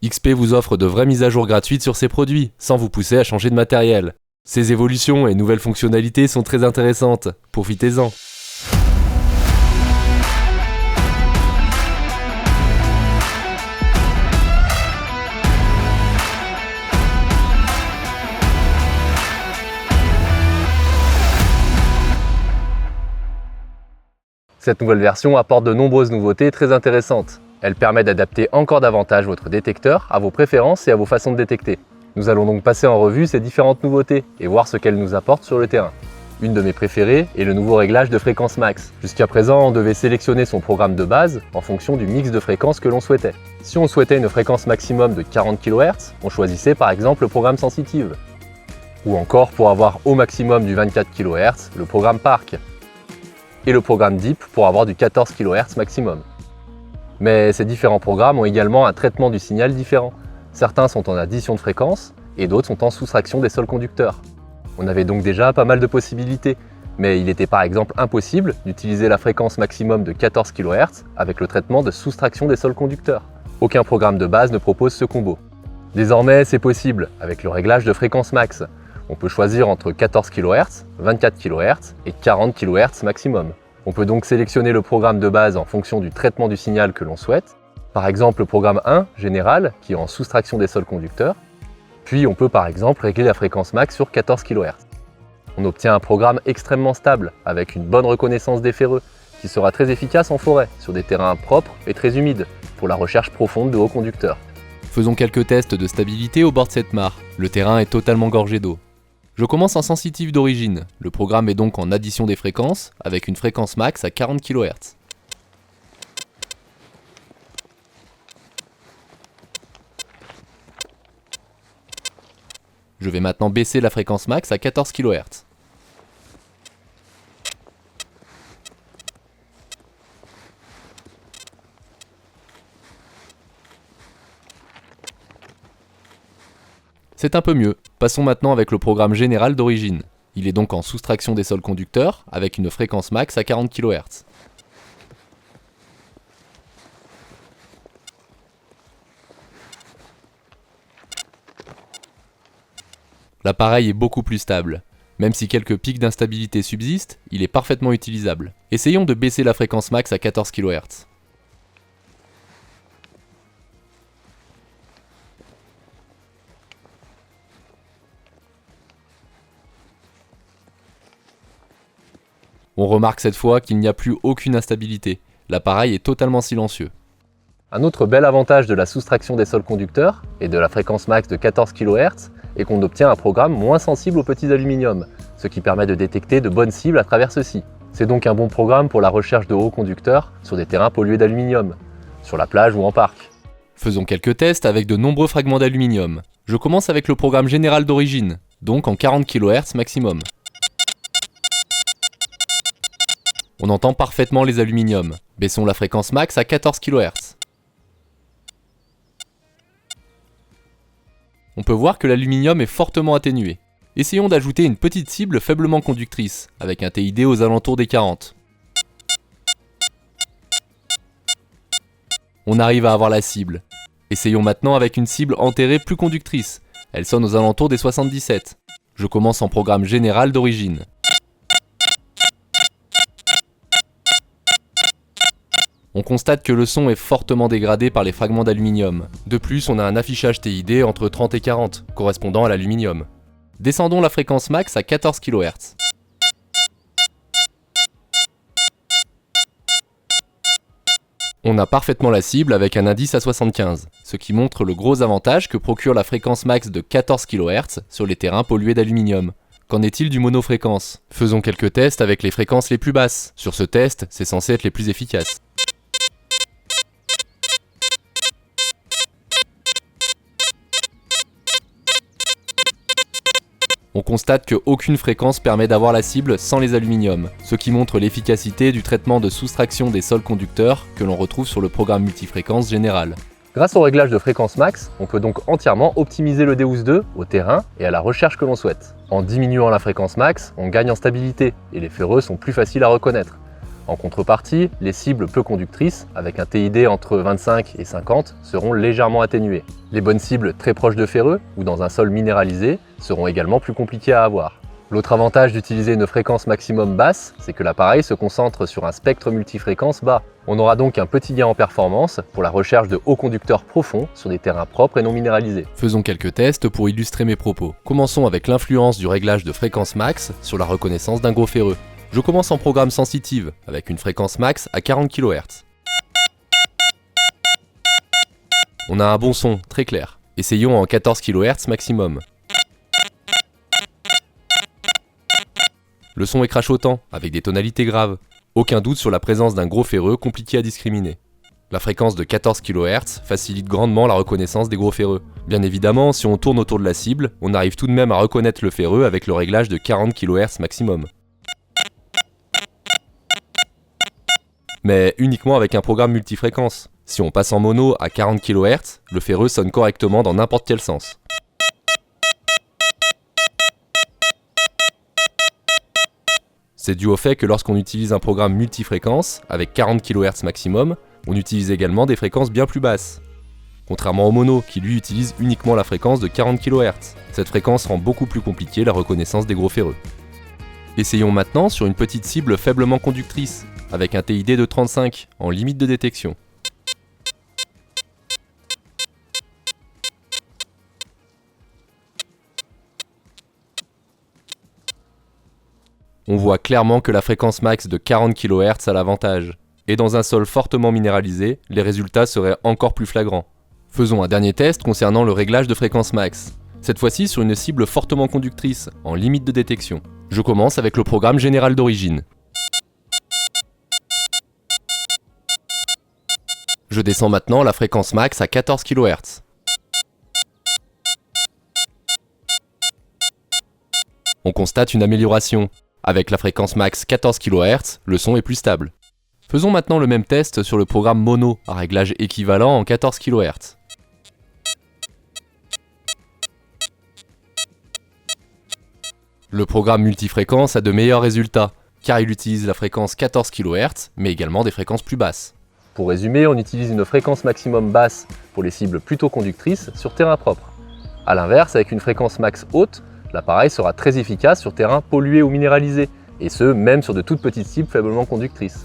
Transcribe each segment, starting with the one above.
XP vous offre de vraies mises à jour gratuites sur ses produits, sans vous pousser à changer de matériel. Ces évolutions et nouvelles fonctionnalités sont très intéressantes, profitez-en. Cette nouvelle version apporte de nombreuses nouveautés très intéressantes. Elle permet d'adapter encore davantage votre détecteur à vos préférences et à vos façons de détecter. Nous allons donc passer en revue ces différentes nouveautés et voir ce qu'elles nous apportent sur le terrain. Une de mes préférées est le nouveau réglage de fréquence max. Jusqu'à présent, on devait sélectionner son programme de base en fonction du mix de fréquences que l'on souhaitait. Si on souhaitait une fréquence maximum de 40 kHz, on choisissait par exemple le programme sensitive. Ou encore, pour avoir au maximum du 24 kHz, le programme Park. Et le programme Deep pour avoir du 14 kHz maximum. Mais ces différents programmes ont également un traitement du signal différent. Certains sont en addition de fréquences et d'autres sont en soustraction des sols conducteurs. On avait donc déjà pas mal de possibilités, mais il était par exemple impossible d'utiliser la fréquence maximum de 14 kHz avec le traitement de soustraction des sols conducteurs. Aucun programme de base ne propose ce combo. Désormais, c'est possible avec le réglage de fréquence max. On peut choisir entre 14 kHz, 24 kHz et 40 kHz maximum. On peut donc sélectionner le programme de base en fonction du traitement du signal que l'on souhaite. Par exemple le programme 1, général, qui est en soustraction des sols conducteurs. Puis on peut par exemple régler la fréquence max sur 14 kHz. On obtient un programme extrêmement stable, avec une bonne reconnaissance des ferreux, qui sera très efficace en forêt, sur des terrains propres et très humides, pour la recherche profonde de hauts conducteurs. Faisons quelques tests de stabilité au bord de cette mare. Le terrain est totalement gorgé d'eau. Je commence en sensitive d'origine. Le programme est donc en addition des fréquences, avec une fréquence max à 40 kHz. Je vais maintenant baisser la fréquence max à 14 kHz. C'est un peu mieux. Passons maintenant avec le programme général d'origine. Il est donc en soustraction des sols conducteurs, avec une fréquence max à 40 kHz. L'appareil est beaucoup plus stable. Même si quelques pics d'instabilité subsistent, il est parfaitement utilisable. Essayons de baisser la fréquence max à 14 kHz. On remarque cette fois qu'il n'y a plus aucune instabilité. L'appareil est totalement silencieux. Un autre bel avantage de la soustraction des sols conducteurs et de la fréquence max de 14 kHz est qu'on obtient un programme moins sensible aux petits aluminiums, ce qui permet de détecter de bonnes cibles à travers ceux-ci. C'est donc un bon programme pour la recherche de hauts conducteurs sur des terrains pollués d'aluminium, sur la plage ou en parc. Faisons quelques tests avec de nombreux fragments d'aluminium. Je commence avec le programme général d'origine, donc en 40 kHz maximum. On entend parfaitement les aluminiums. Baissons la fréquence max à 14 kHz. On peut voir que l'aluminium est fortement atténué. Essayons d'ajouter une petite cible faiblement conductrice, avec un TID aux alentours des 40. On arrive à avoir la cible. Essayons maintenant avec une cible enterrée plus conductrice. Elle sonne aux alentours des 77. Je commence en programme général d'origine. On constate que le son est fortement dégradé par les fragments d'aluminium. De plus, on a un affichage TID entre 30 et 40, correspondant à l'aluminium. Descendons la fréquence max à 14 kHz. On a parfaitement la cible avec un indice à 75, ce qui montre le gros avantage que procure la fréquence max de 14 kHz sur les terrains pollués d'aluminium. Qu'en est-il du monofréquence? Faisons quelques tests avec les fréquences les plus basses. Sur ce test, c'est censé être les plus efficaces. On constate qu'aucune fréquence permet d'avoir la cible sans les aluminiums, ce qui montre l'efficacité du traitement de soustraction des sols conducteurs que l'on retrouve sur le programme multifréquence général. Grâce au réglage de fréquence max, on peut donc entièrement optimiser le Deus2 au terrain et à la recherche que l'on souhaite. En diminuant la fréquence max, on gagne en stabilité et les ferreux sont plus faciles à reconnaître. En contrepartie, les cibles peu conductrices, avec un TID entre 25 et 50, seront légèrement atténuées. Les bonnes cibles très proches de ferreux ou dans un sol minéralisé seront également plus compliquées à avoir. L'autre avantage d'utiliser une fréquence maximum basse, c'est que l'appareil se concentre sur un spectre multifréquence bas. On aura donc un petit gain en performance pour la recherche de hauts conducteurs profonds sur des terrains propres et non minéralisés. Faisons quelques tests pour illustrer mes propos. Commençons avec l'influence du réglage de fréquence max sur la reconnaissance d'un gros ferreux. Je commence en programme sensitive, avec une fréquence max à 40 kHz. On a un bon son, très clair. Essayons en 14 kHz maximum. Le son est crachotant, avec des tonalités graves. Aucun doute sur la présence d'un gros ferreux compliqué à discriminer. La fréquence de 14 kHz facilite grandement la reconnaissance des gros ferreux. Bien évidemment, si on tourne autour de la cible, on arrive tout de même à reconnaître le ferreux avec le réglage de 40 kHz maximum. Mais uniquement avec un programme multifréquence. Si on passe en mono à 40 kHz, le ferreux sonne correctement dans n'importe quel sens. C'est dû au fait que lorsqu'on utilise un programme multifréquence, avec 40 kHz maximum, on utilise également des fréquences bien plus basses. Contrairement au mono, qui lui utilise uniquement la fréquence de 40 kHz. Cette fréquence rend beaucoup plus compliquée la reconnaissance des gros ferreux. Essayons maintenant sur une petite cible faiblement conductrice, avec un TID de 35, en limite de détection. On voit clairement que la fréquence max de 40 kHz a l'avantage. Et dans un sol fortement minéralisé, les résultats seraient encore plus flagrants. Faisons un dernier test concernant le réglage de fréquence max. Cette fois-ci sur une cible fortement conductrice, en limite de détection. Je commence avec le programme général d'origine. Je descends maintenant la fréquence max à 14 kHz. On constate une amélioration. Avec la fréquence max 14 kHz, le son est plus stable. Faisons maintenant le même test sur le programme mono à réglage équivalent en 14 kHz. Le programme multifréquence a de meilleurs résultats, car il utilise la fréquence 14 kHz, mais également des fréquences plus basses. Pour résumer, on utilise une fréquence maximum basse pour les cibles plutôt conductrices sur terrain propre. A l'inverse, avec une fréquence max haute, l'appareil sera très efficace sur terrain pollué ou minéralisé, et ce, même sur de toutes petites cibles faiblement conductrices.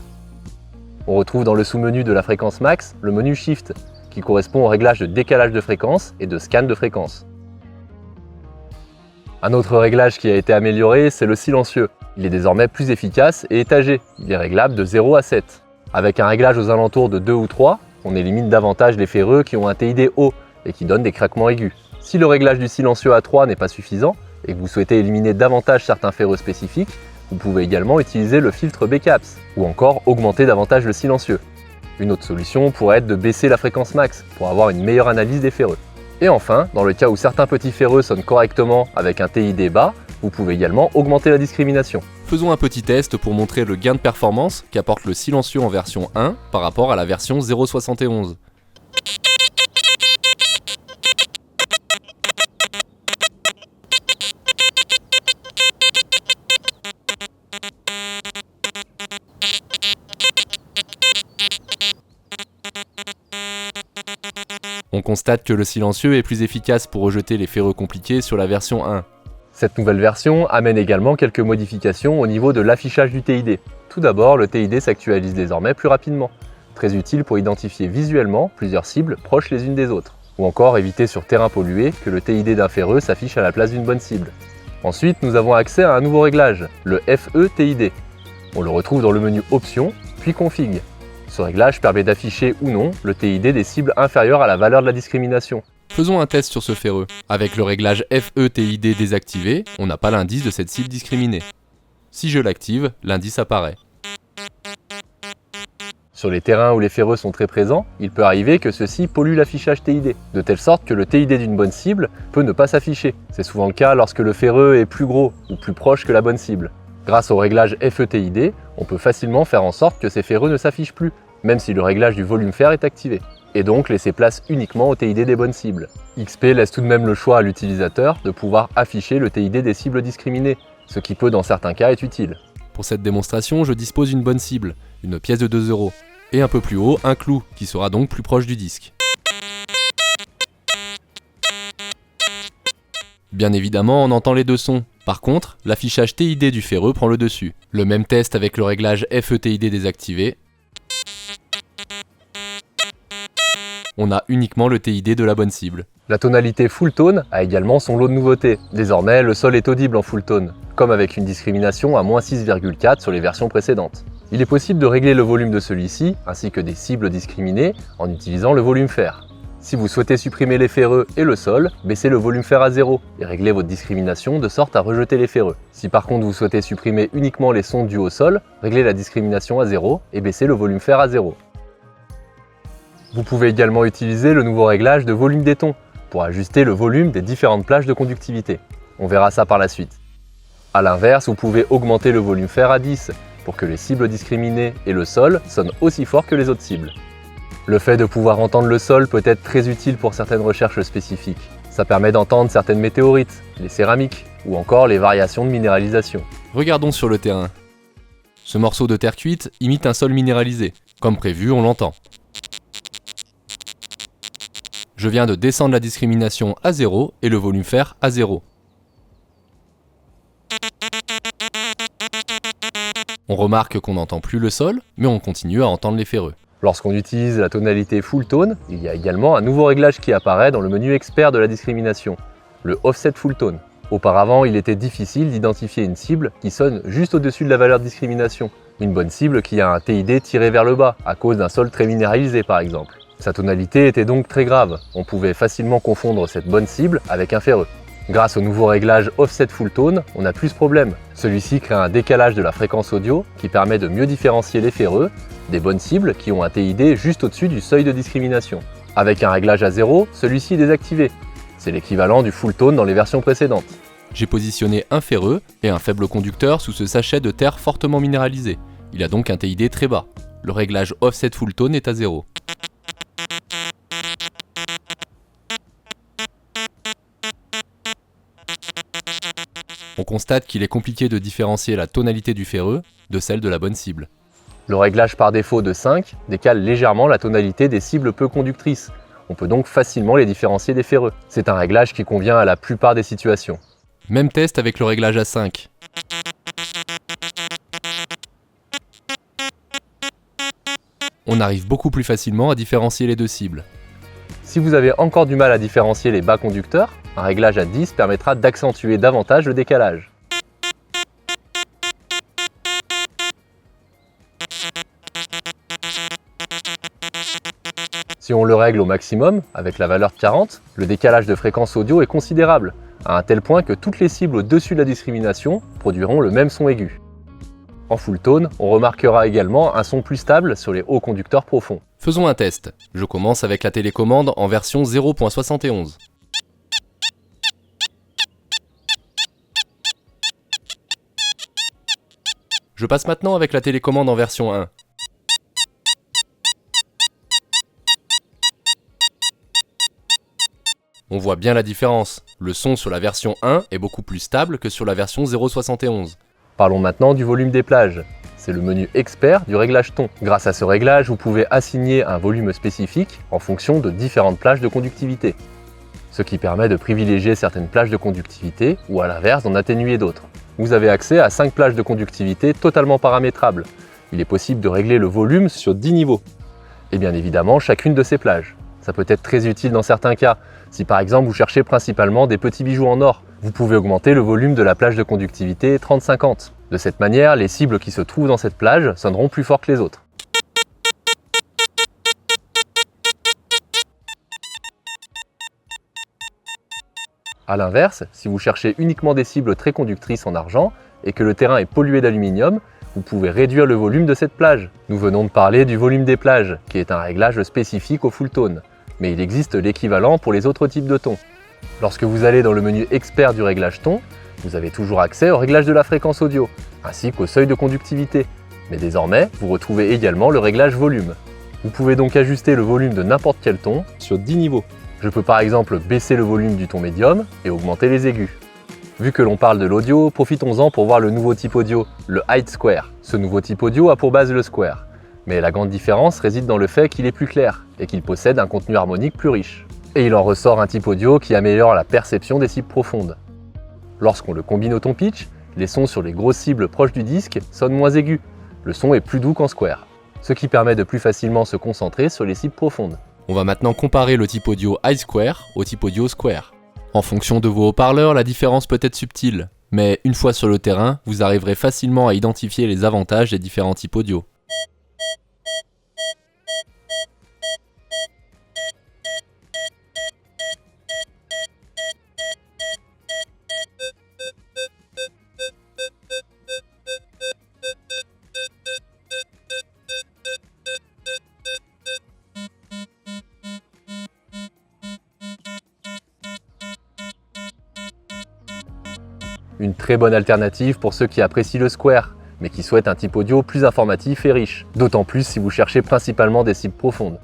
On retrouve dans le sous-menu de la fréquence max le menu Shift, qui correspond au réglage de décalage de fréquence et de scan de fréquence. Un autre réglage qui a été amélioré, c'est le silencieux. Il est désormais plus efficace et étagé. Il est réglable de 0 à 7. Avec un réglage aux alentours de 2 ou 3, on élimine davantage les ferreux qui ont un TID haut et qui donnent des craquements aigus. Si le réglage du silencieux à 3 n'est pas suffisant, et que vous souhaitez éliminer davantage certains ferreux spécifiques, vous pouvez également utiliser le filtre BCAPS, ou encore augmenter davantage le silencieux. Une autre solution pourrait être de baisser la fréquence max, pour avoir une meilleure analyse des ferreux. Et enfin, dans le cas où certains petits ferreux sonnent correctement avec un TID bas, vous pouvez également augmenter la discrimination. Faisons un petit test pour montrer le gain de performance qu'apporte le silencieux en version 1 par rapport à la version 0.71. On constate que le silencieux est plus efficace pour rejeter les ferreux compliqués sur la version 1. Cette nouvelle version amène également quelques modifications au niveau de l'affichage du TID. Tout d'abord, le TID s'actualise désormais plus rapidement, très utile pour identifier visuellement plusieurs cibles proches les unes des autres, ou encore éviter sur terrain pollué que le TID d'un ferreux s'affiche à la place d'une bonne cible. Ensuite, nous avons accès à un nouveau réglage, le FE TID. On le retrouve dans le menu Options, puis Config. Ce réglage permet d'afficher ou non le TID des cibles inférieures à la valeur de la discrimination. Faisons un test sur ce ferreux. Avec le réglage FE-TID désactivé, on n'a pas l'indice de cette cible discriminée. Si je l'active, l'indice apparaît. Sur les terrains où les ferreux sont très présents, il peut arriver que ceux-ci polluent l'affichage TID, de telle sorte que le TID d'une bonne cible peut ne pas s'afficher. C'est souvent le cas lorsque le ferreux est plus gros ou plus proche que la bonne cible. Grâce au réglage FE-TID, on peut facilement faire en sorte que ces ferreux ne s'affichent plus, même si le réglage du volume fer est activé, et donc laisser place uniquement au TID des bonnes cibles. XP laisse tout de même le choix à l'utilisateur de pouvoir afficher le TID des cibles discriminées, ce qui peut dans certains cas être utile. Pour cette démonstration, je dispose d'une bonne cible, une pièce de 2 €, et un peu plus haut, un clou, qui sera donc plus proche du disque. Bien évidemment, on entend les deux sons. Par contre, l'affichage TID du ferreux prend le dessus. Le même test avec le réglage FE-TID désactivé. On a uniquement le TID de la bonne cible. La tonalité full tone a également son lot de nouveautés. Désormais, le sol est audible en full tone, comme avec une discrimination à -6,4 sur les versions précédentes. Il est possible de régler le volume de celui-ci, ainsi que des cibles discriminées, en utilisant le volume fer. Si vous souhaitez supprimer les ferreux et le sol, baissez le volume fer à 0 et réglez votre discrimination de sorte à rejeter les ferreux. Si par contre vous souhaitez supprimer uniquement les sons dus au sol, réglez la discrimination à 0 et baissez le volume fer à 0. Vous pouvez également utiliser le nouveau réglage de volume des tons pour ajuster le volume des différentes plages de conductivité. On verra ça par la suite. A l'inverse, vous pouvez augmenter le volume fer à 10 pour que les cibles discriminées et le sol sonnent aussi fort que les autres cibles. Le fait de pouvoir entendre le sol peut être très utile pour certaines recherches spécifiques. Ça permet d'entendre certaines météorites, les céramiques ou encore les variations de minéralisation. Regardons sur le terrain. Ce morceau de terre cuite imite un sol minéralisé. Comme prévu, on l'entend. Je viens de descendre la discrimination à 0 et le volume fer à 0. On remarque qu'on n'entend plus le sol, mais on continue à entendre les ferreux. Lorsqu'on utilise la tonalité full tone, il y a également un nouveau réglage qui apparaît dans le menu expert de la discrimination, le offset full tone. Auparavant, il était difficile d'identifier une cible qui sonne juste au-dessus de la valeur de discrimination. Une bonne cible qui a un TID tiré vers le bas, à cause d'un sol très minéralisé par exemple. Sa tonalité était donc très grave, on pouvait facilement confondre cette bonne cible avec un ferreux. Grâce au nouveau réglage offset full tone, on n'a plus ce problème. Celui-ci crée un décalage de la fréquence audio qui permet de mieux différencier les ferreux des bonnes cibles qui ont un TID juste au-dessus du seuil de discrimination. Avec un réglage à 0, celui-ci est désactivé. C'est l'équivalent du full tone dans les versions précédentes. J'ai positionné un ferreux et un faible conducteur sous ce sachet de terre fortement minéralisé. Il a donc un TID très bas. Le réglage offset full tone est à 0. On constate qu'il est compliqué de différencier la tonalité du ferreux de celle de la bonne cible. Le réglage par défaut de 5 décale légèrement la tonalité des cibles peu conductrices. On peut donc facilement les différencier des ferreux. C'est un réglage qui convient à la plupart des situations. Même test avec le réglage à 5. On arrive beaucoup plus facilement à différencier les deux cibles. Si vous avez encore du mal à différencier les bas conducteurs, un réglage à 10 permettra d'accentuer davantage le décalage. Si on le règle au maximum, avec la valeur de 40, le décalage de fréquence audio est considérable, à un tel point que toutes les cibles au-dessus de la discrimination produiront le même son aigu. En full tone, on remarquera également un son plus stable sur les hauts conducteurs profonds. Faisons un test. Je commence avec la télécommande en version 0.71. Je passe maintenant avec la télécommande en version 1. On voit bien la différence. Le son sur la version 1 est beaucoup plus stable que sur la version 0.71. Parlons maintenant du volume des plages. C'est le menu expert du réglage ton. Grâce à ce réglage, vous pouvez assigner un volume spécifique en fonction de différentes plages de conductivité. Ce qui permet de privilégier certaines plages de conductivité ou à l'inverse d'en atténuer d'autres. Vous avez accès à 5 plages de conductivité totalement paramétrables. Il est possible de régler le volume sur 10 niveaux. Et bien évidemment, chacune de ces plages. Ça peut être très utile dans certains cas. Si par exemple vous cherchez principalement des petits bijoux en or, vous pouvez augmenter le volume de la plage de conductivité 30-50. De cette manière, les cibles qui se trouvent dans cette plage sonneront plus fort que les autres. A l'inverse, si vous cherchez uniquement des cibles très conductrices en argent et que le terrain est pollué d'aluminium, vous pouvez réduire le volume de cette plage. Nous venons de parler du volume des plages, qui est un réglage spécifique au full tone, mais il existe l'équivalent pour les autres types de tons. Lorsque vous allez dans le menu expert du réglage ton, vous avez toujours accès au réglage de la fréquence audio, ainsi qu'au seuil de conductivité. Mais désormais, vous retrouvez également le réglage volume. Vous pouvez donc ajuster le volume de n'importe quel ton sur 10 niveaux. Je peux par exemple baisser le volume du ton médium et augmenter les aigus. Vu que l'on parle de l'audio, profitons-en pour voir le nouveau type audio, le Height Square. Ce nouveau type audio a pour base le square. Mais la grande différence réside dans le fait qu'il est plus clair et qu'il possède un contenu harmonique plus riche. Et il en ressort un type audio qui améliore la perception des cibles profondes. Lorsqu'on le combine au ton pitch, les sons sur les grosses cibles proches du disque sonnent moins aigus. Le son est plus doux qu'en square, ce qui permet de plus facilement se concentrer sur les cibles profondes. On va maintenant comparer le type audio High Square au type audio Square. En fonction de vos haut-parleurs, la différence peut être subtile, mais une fois sur le terrain, vous arriverez facilement à identifier les avantages des différents types audio. Une très bonne alternative pour ceux qui apprécient le square, mais qui souhaitent un type audio plus informatif et riche, d'autant plus si vous cherchez principalement des cibles profondes.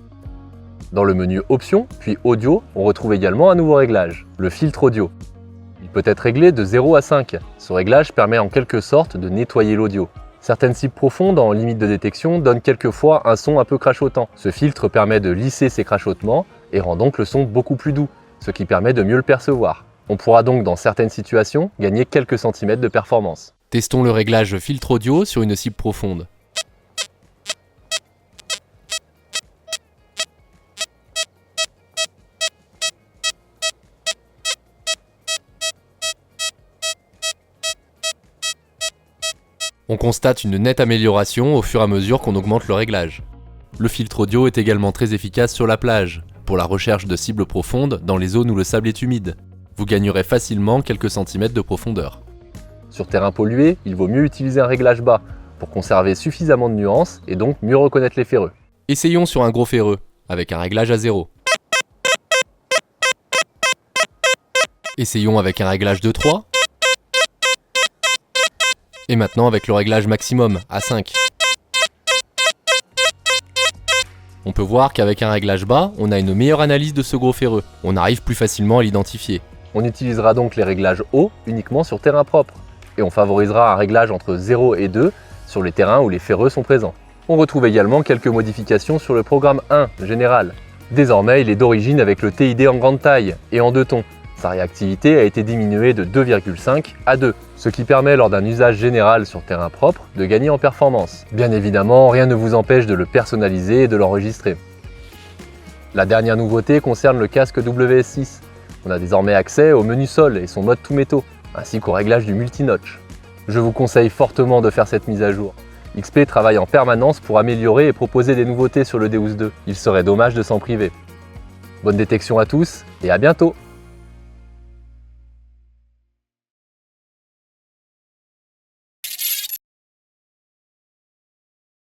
Dans le menu Options, puis Audio, on retrouve également un nouveau réglage, le filtre audio. Il peut être réglé de 0 à 5. Ce réglage permet en quelque sorte de nettoyer l'audio. Certaines cibles profondes en limite de détection donnent quelquefois un son un peu crachotant. Ce filtre permet de lisser ces crachotements et rend donc le son beaucoup plus doux, ce qui permet de mieux le percevoir. On pourra donc dans certaines situations gagner quelques centimètres de performance. Testons le réglage filtre audio sur une cible profonde. On constate une nette amélioration au fur et à mesure qu'on augmente le réglage. Le filtre audio est également très efficace sur la plage, pour la recherche de cibles profondes dans les zones où le sable est humide. Vous gagnerez facilement quelques centimètres de profondeur. Sur terrain pollué, il vaut mieux utiliser un réglage bas pour conserver suffisamment de nuances et donc mieux reconnaître les ferreux. Essayons sur un gros ferreux, avec un réglage à 0. Essayons avec un réglage de 3. Et maintenant avec le réglage maximum, à 5. On peut voir qu'avec un réglage bas, on a une meilleure analyse de ce gros ferreux. On arrive plus facilement à l'identifier. On utilisera donc les réglages hauts uniquement sur terrain propre. Et on favorisera un réglage entre 0 et 2 sur les terrains où les ferreux sont présents. On retrouve également quelques modifications sur le programme 1 général. Désormais, il est d'origine avec le TID en grande taille et en 2 tons. Sa réactivité a été diminuée de 2,5 à 2, ce qui permet lors d'un usage général sur terrain propre de gagner en performance. Bien évidemment, rien ne vous empêche de le personnaliser et de l'enregistrer. La dernière nouveauté concerne le casque WS6. On a désormais accès au menu sol et son mode tout métaux, ainsi qu'au réglage du multi-notch. Je vous conseille fortement de faire cette mise à jour. XP travaille en permanence pour améliorer et proposer des nouveautés sur le Deus 2. Il serait dommage de s'en priver. Bonne détection à tous et à bientôt!